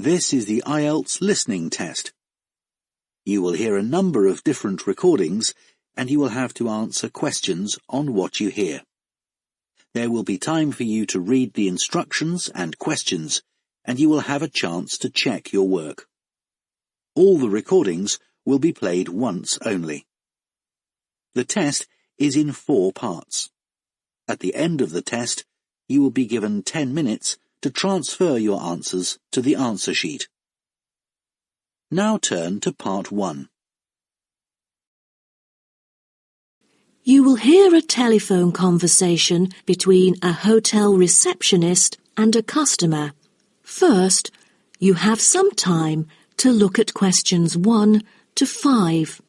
This is the IELTS listening test. You will hear a number of different recordings and you will have to answer questions on what you hear. There will be time for you to read the instructions and questions, and you will have a chance to check your work. All the recordings will be played once only. The test is in 4 parts. At the end of the test, you will be given 10 minutes to transfer your answers to the answer sheet. Now turn to part 1. You will hear a telephone conversation between a hotel receptionist and a customer. First, you have some time to look at questions 1 to 5.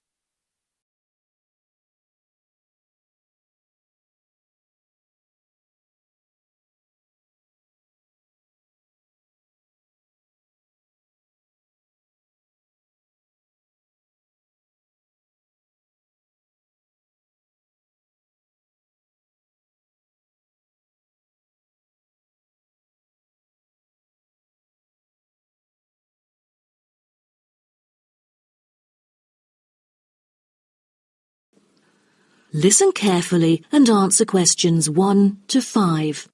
Listen carefully and answer questions 1 to 5.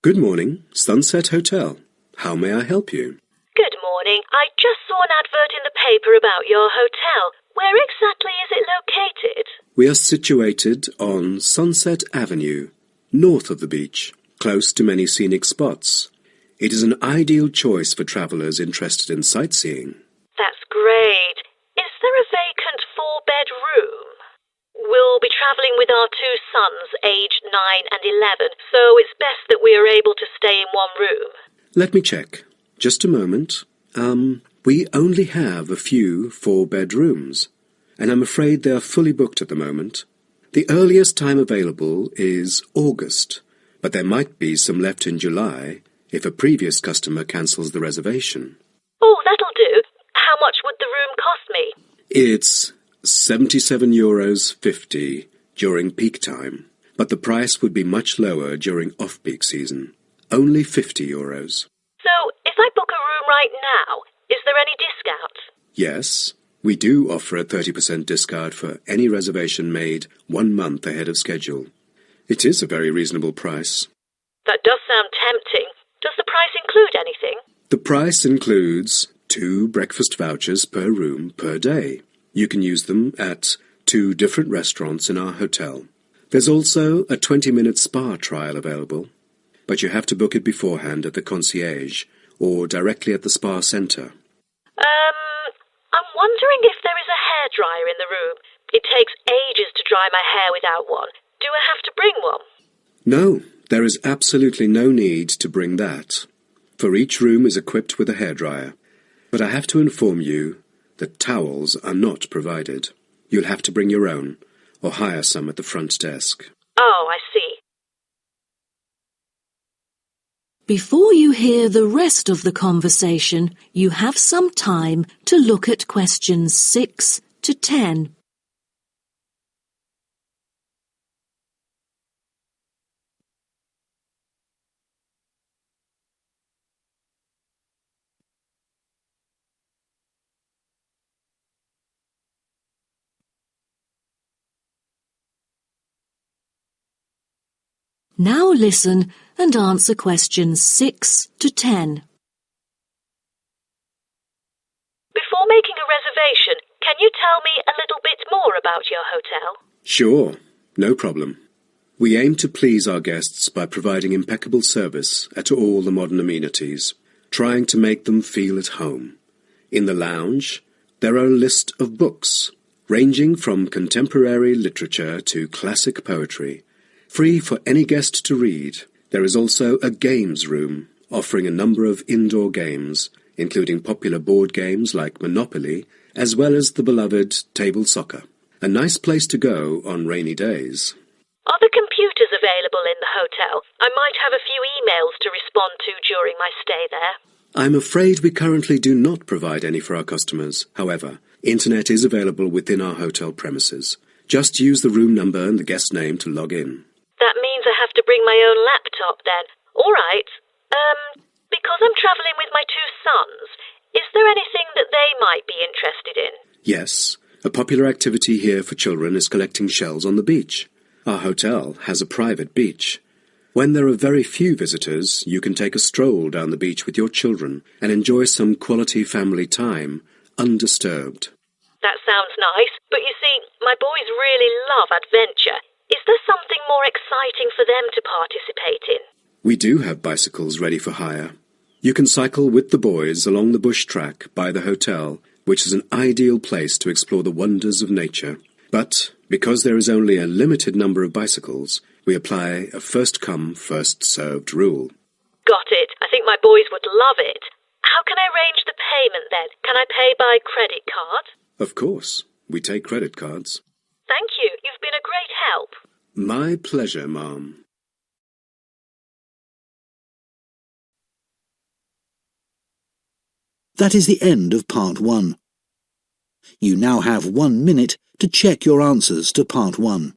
Good morning, Sunset Hotel. How may I help you? Good morning. I just saw an advert in the paper about your hotel. Where exactly is it located? We are situated on Sunset Avenue, north of the beach, close to many scenic spots. It is an ideal choice for travellers interested in sightseeing. That's great. Is there a vacant 4-bed room? We'll be travelling with our 2 sons, aged 9 and 11, so it's best that we are able to stay in one room. Let me check. Just a moment. We only have a few 4-bed rooms, and I'm afraid they are fully booked at the moment. The earliest time available is August, but there might be some left in July if a previous customer cancels the reservation. Oh, that'll do. How much would the room cost me? It's €77.50 during peak time, but the price would be much lower during off-peak season. Only €50. So, if I book a room right now, is there any discount? Yes, we do offer a 30% discount for any reservation made 1 month ahead of schedule. It is a very reasonable price. That does sound tempting. Does the price include anything? The price includes 2 breakfast vouchers per room per day. You can use them at 2 different restaurants in our hotel. There's also a 20-minute spa trial available, but you have to book it beforehand at the concierge or directly at the spa centre. I'm wondering if there is a hairdryer in the room. It takes ages to dry my hair without one. Do I have to bring one? No, there is absolutely no need to bring that, for each room is equipped with a hairdryer. But I have to inform you that towels are not provided. You'll have to bring your own, or hire some at the front desk. Oh, I see. Before you hear the rest of the conversation, you have some time to look at questions 6 to 10. Now listen and answer questions 6 to 10. Before making a reservation, can you tell me a little bit more about your hotel? Sure, no problem. We aim to please our guests by providing impeccable service at all the modern amenities, trying to make them feel at home. In the lounge, there are a list of books, ranging from contemporary literature to classic poetry, free for any guest to read. There is also a games room, offering a number of indoor games, including popular board games like Monopoly, as well as the beloved table soccer. A nice place to go on rainy days. Are the computers available in the hotel? I might have a few emails to respond to during my stay there. I'm afraid we currently do not provide any for our customers. However, internet is available within our hotel premises. Just use the room number and the guest name to log in. That means I have to bring my own laptop then. All right. Because with my two sons. Is there anything that they might be interested in? Yes, a popular activity here for children is collecting shells on the beach. Our hotel has a private beach. When there are very few visitors, you can take a stroll down the beach with your children and enjoy some quality family time, undisturbed. That sounds nice, but you see, my boys really love adventure. Is there something more exciting for them to participate in? We do have bicycles ready for hire. You can cycle with the boys along the bush track by the hotel, which is an ideal place to explore the wonders of nature. But because there is only a limited number of bicycles, we apply a first-come, first-served rule. Got it. I think my boys would love it. How can I arrange the payment then? Can I pay by credit card? Of course, we take credit cards. Thank you. You've been a great help. My pleasure, Ma'am. That is the end of Part 1. You now have 1 minute to check your answers to Part 1.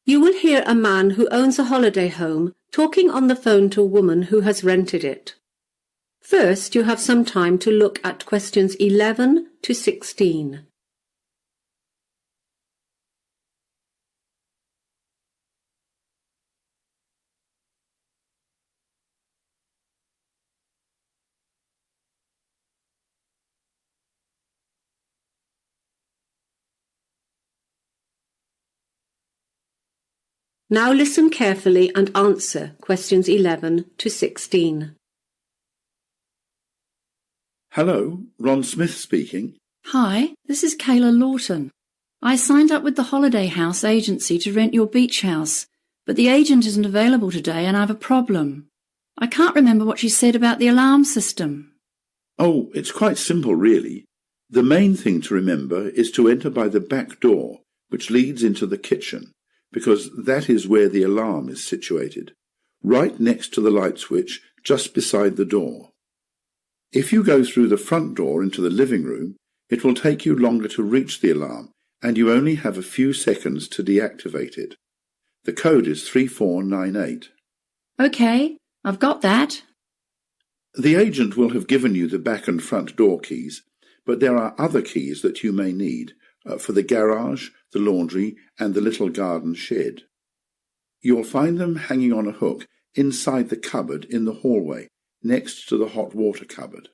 You will hear a man who owns a holiday home talking on the phone to a woman who has rented it. First, you have some time to look at questions 11 to 16. Now listen carefully and answer questions 11 to 16. Hello, Ron Smith speaking. Hi, this is Kayla Lawton. I signed up with the Holiday House agency to rent your beach house, but the agent isn't available today and I have a problem. I can't remember what she said about the alarm system. Oh, it's quite simple, really. The main thing to remember is to enter by the back door, which leads into the kitchen, because that is where the alarm is situated, right next to the light switch, just beside the door. If you go through the front door into the living room, it will take you longer to reach the alarm, and you only have a few seconds to deactivate it. The code is 3498. OK, I've got that. The agent will have given you the back and front door keys, but there are other keys that you may need for the garage, the laundry, and the little garden shed. You'll find them hanging on a hook inside the cupboard in the hallway, next to the hot water cupboard.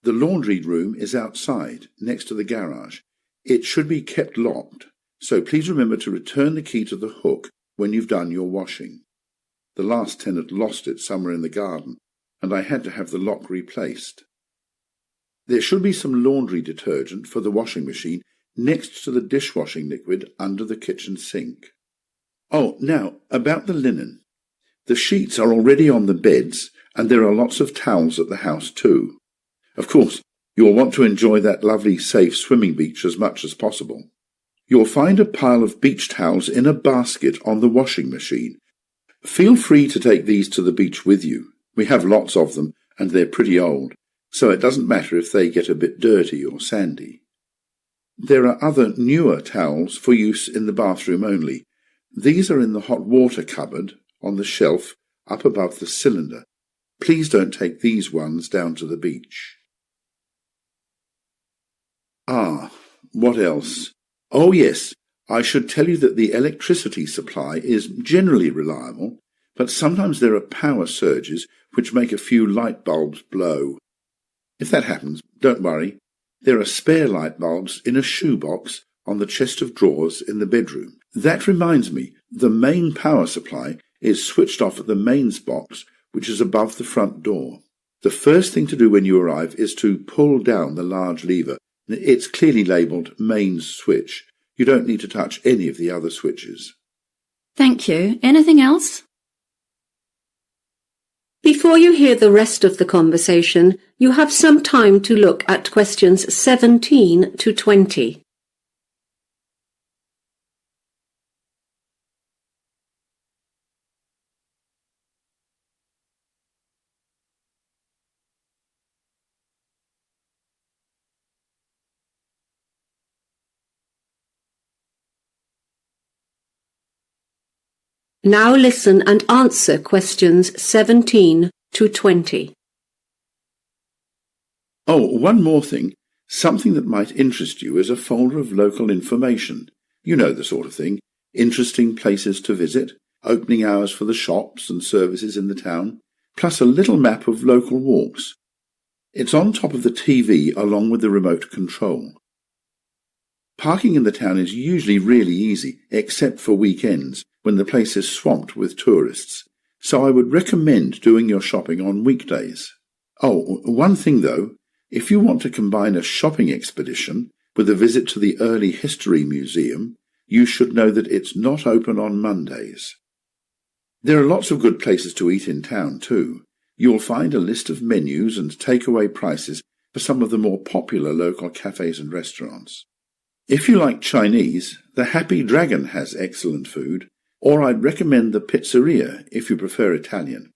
The laundry room is outside, next to the garage. It should be kept locked, so please remember to return the key to the hook when you've done your washing. The last tenant lost it somewhere in the garden, and I had to have the lock replaced. There should be some laundry detergent for the washing machine next to the dishwashing liquid under the kitchen sink. Oh, now, about the linen. The sheets are already on the beds, and there are lots of towels at the house too. Of course, you'll want to enjoy that lovely, safe swimming beach as much as possible. You'll find a pile of beach towels in a basket on the washing machine. Feel free to take these to the beach with you. We have lots of them, and they're pretty old, so it doesn't matter if they get a bit dirty or sandy. There are other newer towels for use in the bathroom only. These are in the hot water cupboard on the shelf up above the cylinder. Please don't take these ones down to the beach. What else? Oh yes, I should tell you that the electricity supply is generally reliable, but sometimes there are power surges which make a few light bulbs blow. If that happens, don't worry. There are spare light bulbs in a shoebox on the chest of drawers in the bedroom. That reminds me, the main power supply is switched off at the mains box, which is above the front door. The first thing to do when you arrive is to pull down the large lever. It's clearly labelled mains switch. You don't need to touch any of the other switches. Thank you. Anything else? Before you hear the rest of the conversation, you have some time to look at questions 17 to 20. Now listen and answer questions 17 to 20. Oh, one more thing. Something that might interest you is a folder of local information. You know the sort of thing. Interesting places to visit, opening hours for the shops and services in the town, plus a little map of local walks. It's on top of the TV along with the remote control. Parking in the town is usually really easy, except for weekends, when the place is swamped with tourists, so I would recommend doing your shopping on weekdays. Oh, one thing though, if you want to combine a shopping expedition with a visit to the Early History Museum, you should know that it's not open on Mondays. There are lots of good places to eat in town too. You'll find a list of menus and takeaway prices for some of the more popular local cafes and restaurants. If you like Chinese, the Happy Dragon has excellent food, or I'd recommend the Pizzeria if you prefer Italian.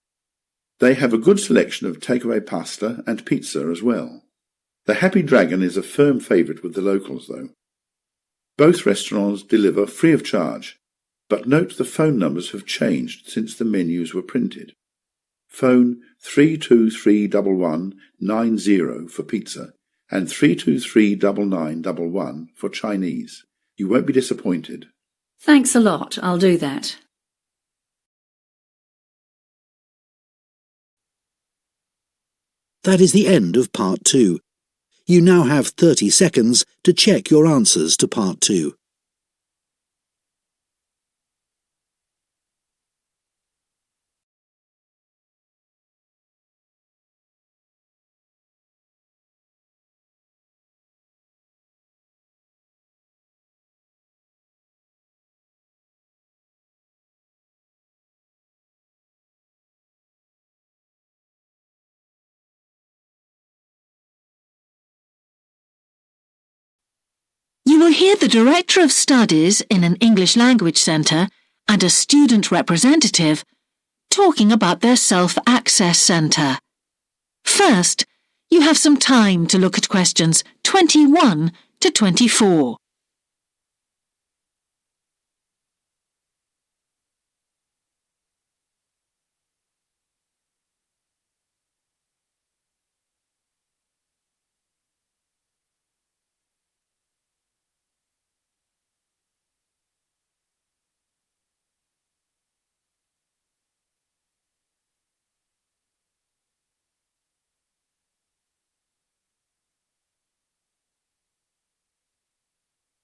They have a good selection of takeaway pasta and pizza as well. The Happy Dragon is a firm favourite with the locals though. Both restaurants deliver free of charge, but note the phone numbers have changed since the menus were printed. Phone 3231190 for pizza and 3239911 for Chinese. You won't be disappointed. Thanks a lot. I'll do that. That is the end of Part 2. You now have 30 seconds to check your answers to Part 2. You will hear the Director of Studies in an English Language Centre and a student representative talking about their Self-Access Centre. First, you have some time to look at questions 21 to 24.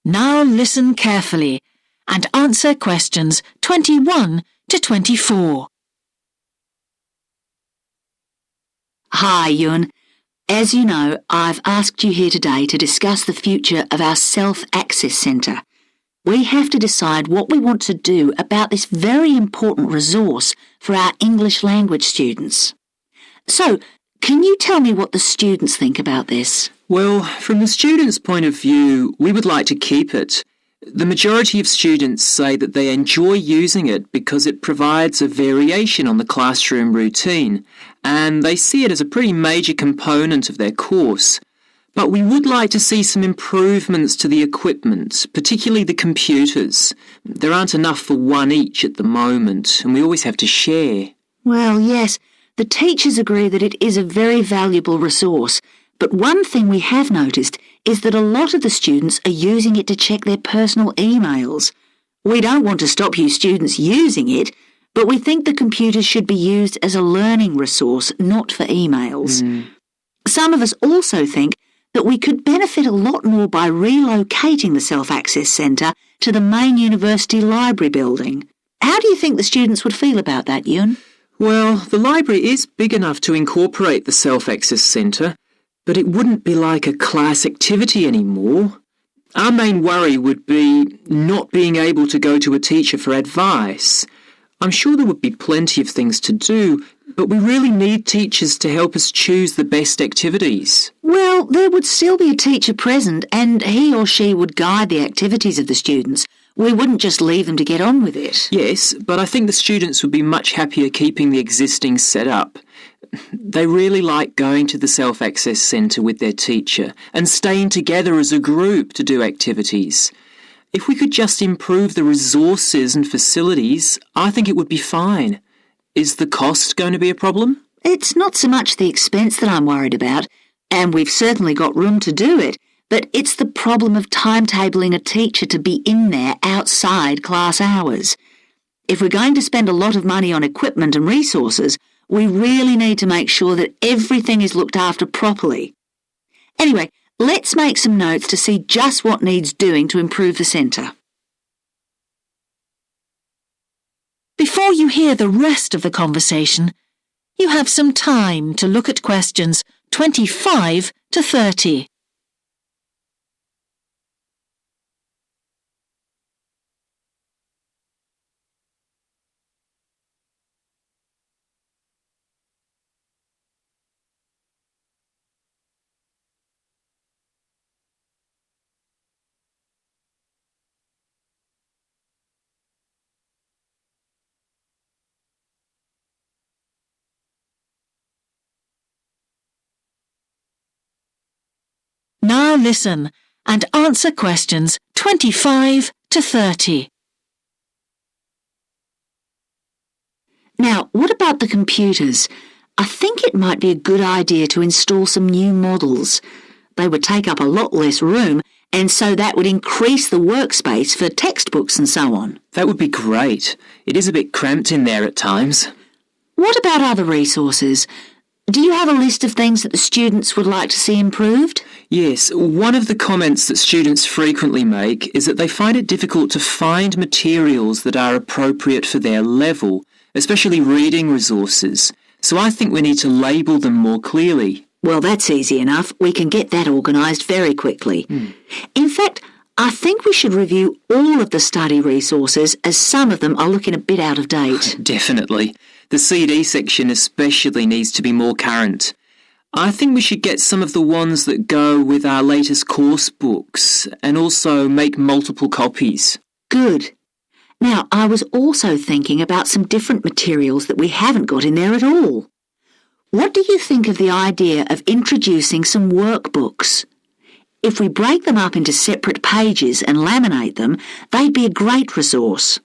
Now listen carefully and answer questions 21 to 24. Hi, Yun. As you know, I've asked you here today to discuss the future of our Self-Access Centre. We have to decide what we want to do about this very important resource for our English language students. So, can you tell me what the students think about this? Well, from the students' point of view, we would like to keep it. The majority of students say that they enjoy using it because it provides a variation on the classroom routine, and they see it as a pretty major component of their course. But we would like to see some improvements to the equipment, particularly the computers. There aren't enough for one each at the moment, and we always have to share. Well, yes, the teachers agree that it is a very valuable resource. But one thing we have noticed is that a lot of the students are using it to check their personal emails. We don't want to stop you students using it, but we think the computers should be used as a learning resource, not for emails. Some of us also think that we could benefit a lot more by relocating the Self-Access Centre to the main university library building. How do you think the students would feel about that, Yun? Well, the library is big enough to incorporate the Self-Access Centre, but it wouldn't be like a class activity anymore. Our main worry would be not being able to go to a teacher for advice. I'm sure there would be plenty of things to do, But we really need teachers to help us choose the best activities. Well, there would still be a teacher present and he or she would guide the activities of the students. We wouldn't just leave them to get on with it. Yes, but I think the students would be much happier keeping the existing setup. They really like going to the self-access centre with their teacher and staying together as a group to do activities. If we could just improve the resources and facilities, I think it would be fine. Is the cost going to be a problem? It's not so much the expense that I'm worried about, and we've certainly got room to do it, but it's the problem of timetabling a teacher to be in there outside class hours. If we're going to spend a lot of money on equipment and resources, we really need to make sure that everything is looked after properly. Anyway, let's make some notes to see just what needs doing to improve the centre. Before you hear the rest of the conversation, you have some time to look at questions 25 to 30. Now listen and answer questions 25 to 30. Now, what about the computers? I think it might be a good idea to install some new models. They would take up a lot less room, and so that would increase the workspace for textbooks and so on. That would be great. It is a bit cramped in there at times. What about other resources? Do you have a list of things that the students would like to see improved? Yes, one of the comments that students frequently make is that they find it difficult to find materials that are appropriate for their level, especially reading resources. So I think we need to label them more clearly. Well, that's easy enough. We can get that organised very quickly. In fact, I think we should review all of the study resources as some of them are looking a bit out of date. Definitely. The CD section especially needs to be more current. I think we should get some of the ones that go with our latest course books and also make multiple copies. Good. Now, I was also thinking about some different materials that we haven't got in there at all. What do you think of the idea of introducing some workbooks? If we break them up into separate pages and laminate them, they'd be a great resource.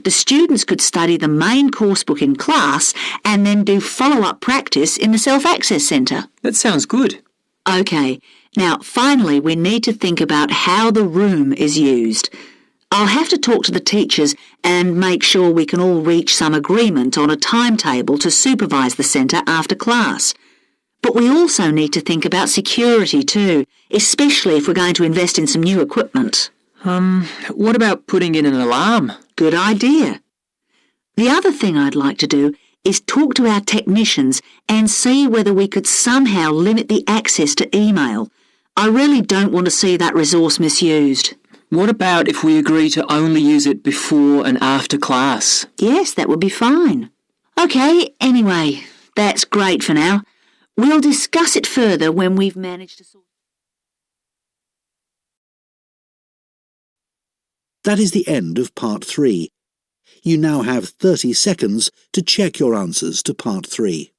The students could study the main course book in class and then do follow-up practice in the self-access centre. That sounds good. OK, now finally we need to think about how the room is used. I'll have to talk to the teachers and make sure we can all reach some agreement on a timetable to supervise the centre after class. But we also need to think about security too, especially if we're going to invest in some new equipment. What about putting in an alarm? Good idea. The other thing I'd like to do is talk to our technicians and see whether we could somehow limit the access to email. I really don't want to see that resource misused. What about if we agree to only use it before and after class? Yes, that would be fine. OK, anyway, that's great for now. We'll discuss it further when we've managed to sort. That is the end of Part 3. You now have 30 seconds to check your answers to Part 3.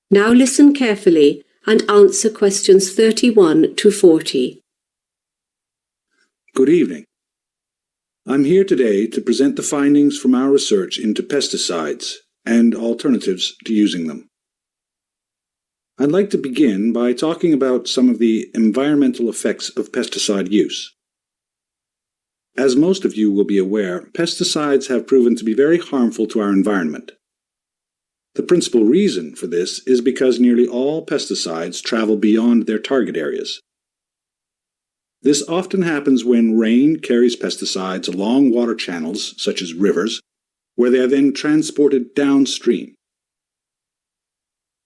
Now listen carefully and answer questions 31 to 40. Good evening. I'm here today to present the findings from our research into pesticides and alternatives to using them. I'd like to begin by talking about some of the environmental effects of pesticide use. As most of you will be aware, pesticides have proven to be very harmful to our environment. The principal reason for this is because nearly all pesticides travel beyond their target areas. This often happens when rain carries pesticides along water channels, such as rivers, where they are then transported downstream.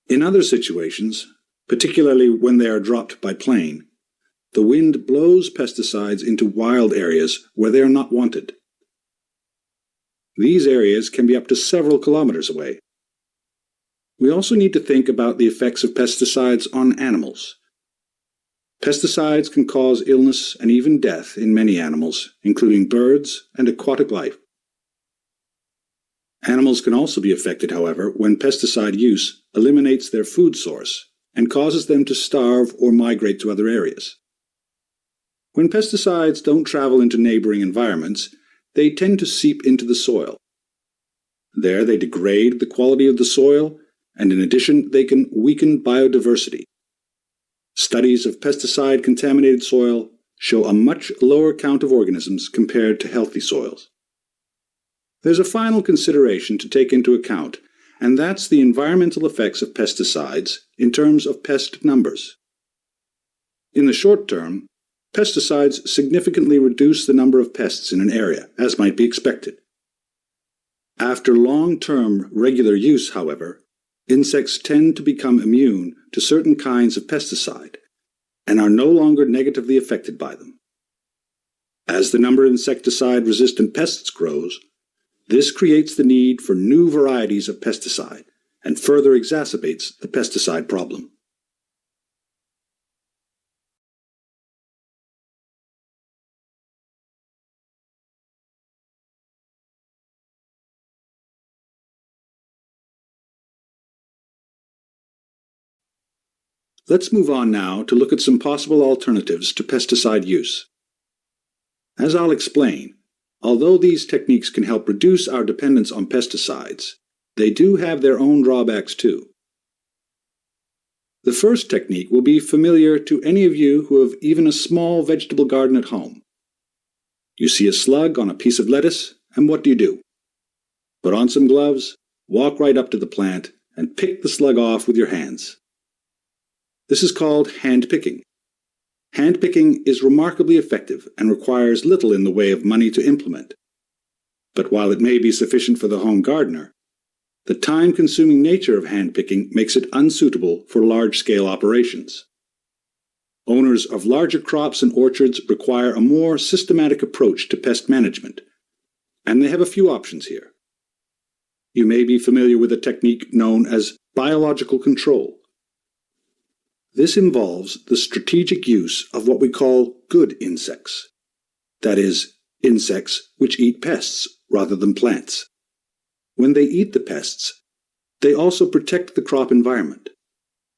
In other situations, particularly when they are dropped by plane, the wind blows pesticides into wild areas where they are not wanted. These areas can be up to several kilometers away. We also need to think about the effects of pesticides on animals. Pesticides can cause illness and even death in many animals, including birds and aquatic life. Animals can also be affected, however, when pesticide use eliminates their food source and causes them to starve or migrate to other areas. When pesticides don't travel into neighboring environments, they tend to seep into the soil. There they degrade the quality of the soil, and in addition, they can weaken biodiversity. Studies of pesticide-contaminated soil show a much lower count of organisms compared to healthy soils. There's a final consideration to take into account, and that's the environmental effects of pesticides in terms of pest numbers. In the short term, pesticides significantly reduce the number of pests in an area, as might be expected. After long-term regular use, however, insects tend to become immune to certain kinds of pesticide and are no longer negatively affected by them. As the number of insecticide-resistant pests grows, this creates the need for new varieties of pesticide and further exacerbates the pesticide problem. Let's move on now to look at some possible alternatives to pesticide use. As I'll explain, although these techniques can help reduce our dependence on pesticides, they do have their own drawbacks too. The first technique will be familiar to any of you who have even a small vegetable garden at home. You see a slug on a piece of lettuce, and what do? Put on some gloves, walk right up to the plant, and pick the slug off with your hands. This is called hand-picking. Hand-picking is remarkably effective and requires little in the way of money to implement. But while it may be sufficient for the home gardener, the time-consuming nature of hand-picking makes it unsuitable for large-scale operations. Owners of larger crops and orchards require a more systematic approach to pest management, and they have a few options here. You may be familiar with a technique known as biological control. This involves the strategic use of what we call good insects, that is, insects which eat pests rather than plants. When they eat the pests, they also protect the crop environment.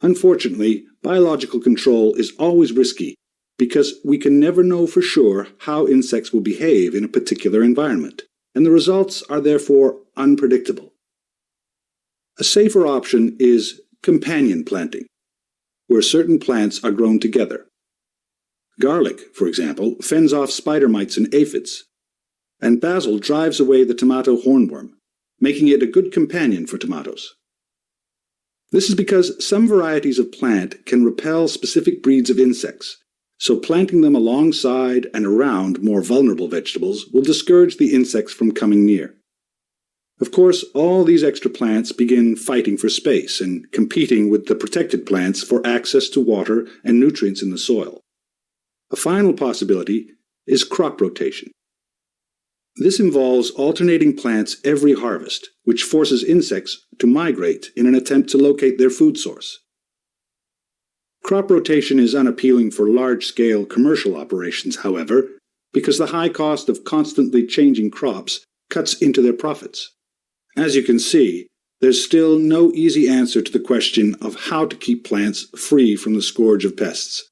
Unfortunately, biological control is always risky because we can never know for sure how insects will behave in a particular environment, and the results are therefore unpredictable. A safer option is companion planting, where certain plants are grown together. Garlic, for example, fends off spider mites and aphids, and basil drives away the tomato hornworm, making it a good companion for tomatoes. This is because some varieties of plant can repel specific breeds of insects, so planting them alongside and around more vulnerable vegetables will discourage the insects from coming near. Of course, all these extra plants begin fighting for space and competing with the protected plants for access to water and nutrients in the soil. A final possibility is crop rotation. This involves alternating plants every harvest, which forces insects to migrate in an attempt to locate their food source. Crop rotation is unappealing for large-scale commercial operations, however, because the high cost of constantly changing crops cuts into their profits. As you can see, there's still no easy answer to the question of how to keep plants free from the scourge of pests.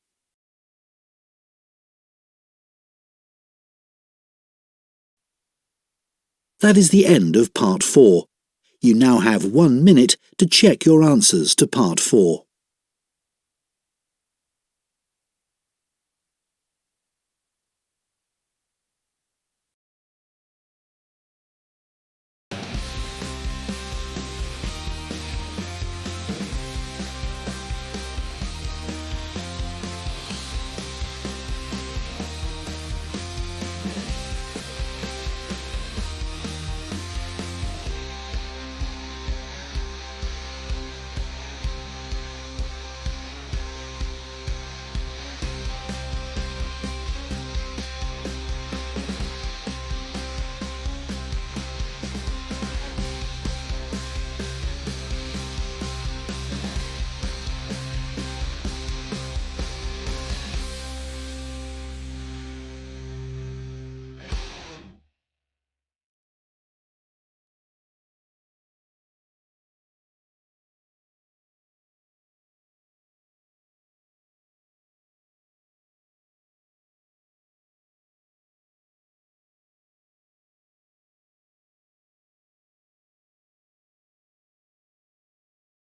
That is the end of Part 4. You now have 1 minute to check your answers to Part 4.